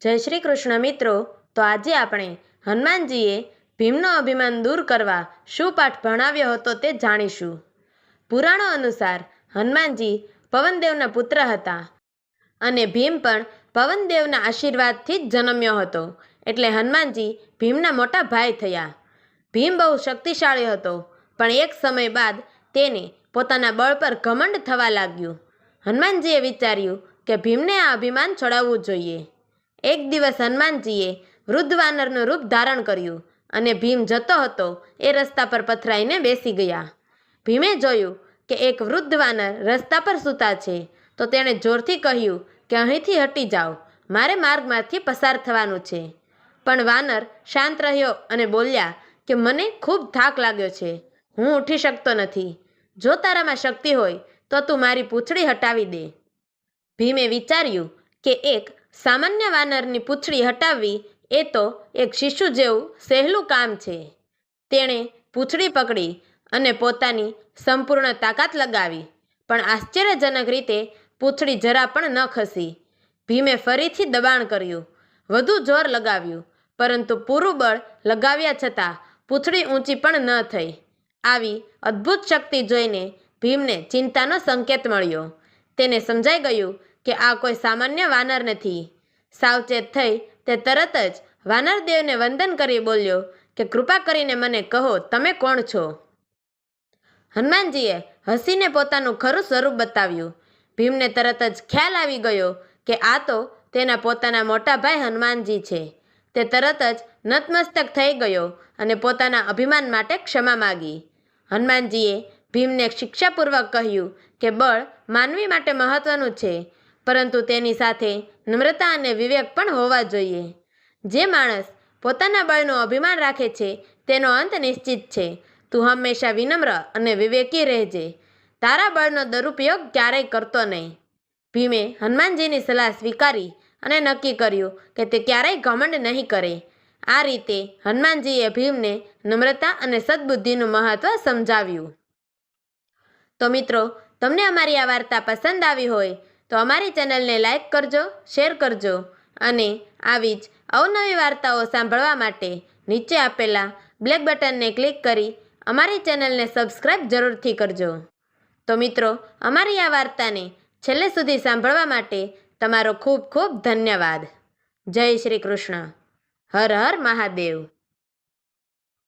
જય શ્રી કૃષ્ણ મિત્રો. તો આજે આપણે હનુમાનજીએ ભીમનો અભિમાન દૂર કરવા શું પાઠ ભણાવ્યો હતો તે જાણીશું. પુરાણો અનુસાર હનુમાનજી પવનદેવના પુત્ર હતા અને ભીમ પણ પવનદેવના આશીર્વાદથી જ જન્મ્યો હતો. એટલે હનુમાનજી ભીમના મોટા ભાઈ થયા. ભીમ બહુ શક્તિશાળી હતો, પણ એક સમય બાદ તેને પોતાના બળ પર ઘમંડ થવા લાગ્યું. હનુમાનજીએ વિચાર્યું કે ભીમને આ અભિમાન છોડાવવું જોઈએ. એક દિવસ હનુમાનજીએ વૃદ્ધ વાનરનું રૂપ ધારણ કર્યું અને ભીમ જતો હતો એ રસ્તા પર પથરાઈને બેસી ગયા. ભીમે જોયું કે એક વૃદ્ધ વાનર રસ્તા પર સૂતા છે, તો તેણે જોરથી કહ્યું કે અહીંથી હટી જાઓ, મારે માર્ગમાંથી પસાર થવાનું છે. પણ વાનર શાંત રહ્યો અને બોલ્યા કે મને ખૂબ થાક લાગ્યો છે, હું ઉઠી શકતો નથી. જો તારામાં શક્તિ હોય તો તું મારી પૂંછડી હટાવી દે. ભીમે વિચાર્યું કે એક સામાન્ય વાનરની પૂંછડી હટાવવી એ તો એક શિશુ જેવું સહેલું કામ છે. તેણે પૂંછડી પકડી અને પોતાની સંપૂર્ણ તાકાત લગાવી, પણ આશ્ચર્યજનક રીતે પૂંછડી જરા પણ ન ખસી. ભીમે ફરીથી દબાણ કર્યું, વધુ જોર લગાવ્યું, પરંતુ પૂરું બળ લગાવ્યા છતાં પૂંછડી ઊંચી પણ ન થઈ. આવી અદ્ભુત શક્તિ જોઈને ભીમને ચિંતાનો સંકેત મળ્યો. તેને સમજાઈ ગયું કે આ કોઈ સામાન્ય વાનર નથી. સાવચેત થઈ તે તરત જ વાનરદેવને વંદન કરી બોલ્યો કે કૃપા કરીને મને કહો, તમે કોણ છો? હનુમાનજીએ હસીને પોતાનું ખરું સ્વરૂપ બતાવ્યું. ભીમને તરત જ ખ્યાલ આવી ગયો કે આ તો તેના પોતાના મોટા ભાઈ હનુમાનજી છે. તે તરત જ નતમસ્તક થઈ ગયો અને પોતાના અભિમાન માટે ક્ષમા માગી. હનુમાનજીએ ભીમને શિક્ષાપૂર્વક કહ્યું કે બળ માનવી માટે મહત્વનું છે, પરંતુ તેની સાથે નમ્રતા અને વિવેક પણ હોવા જોઈએ. જે માણસ પોતાના બળનું અભિમાન રાખે છે તેનો અંત નિશ્ચિત છે. તું હંમેશા વિનમ્ર અને વિવેકી રહેજે. તારા બળનો દુરુપયોગ ક્યારેય કરતો નહીં. ભીમે હનુમાનજીની સલાહ સ્વીકારી અને નક્કી કર્યું કે તે ક્યારેય ઘમંડ નહીં કરે. આ રીતે હનુમાનજીએ ભીમને નમ્રતા અને સદ્બુદ્ધિનું મહત્વ સમજાવ્યું. તો મિત્રો, તમને અમારી આ વાર્તા પસંદ આવી હોય તો અમારી ચેનલને લાઈક કરજો, શેર કરજો અને આવી જ અવનવી વાર્તાઓ સાંભળવા માટે નીચે આપેલા બ્લેક બટનને ક્લિક કરી અમારી ચેનલને સબસ્ક્રાઈબ જરૂરથી કરજો. તો મિત્રો, અમારી આ વાર્તાને છેલ્લે સુધી સાંભળવા માટે તમારો ખૂબ ખૂબ ધન્યવાદ. જય શ્રી કૃષ્ણ. હર હર મહાદેવ.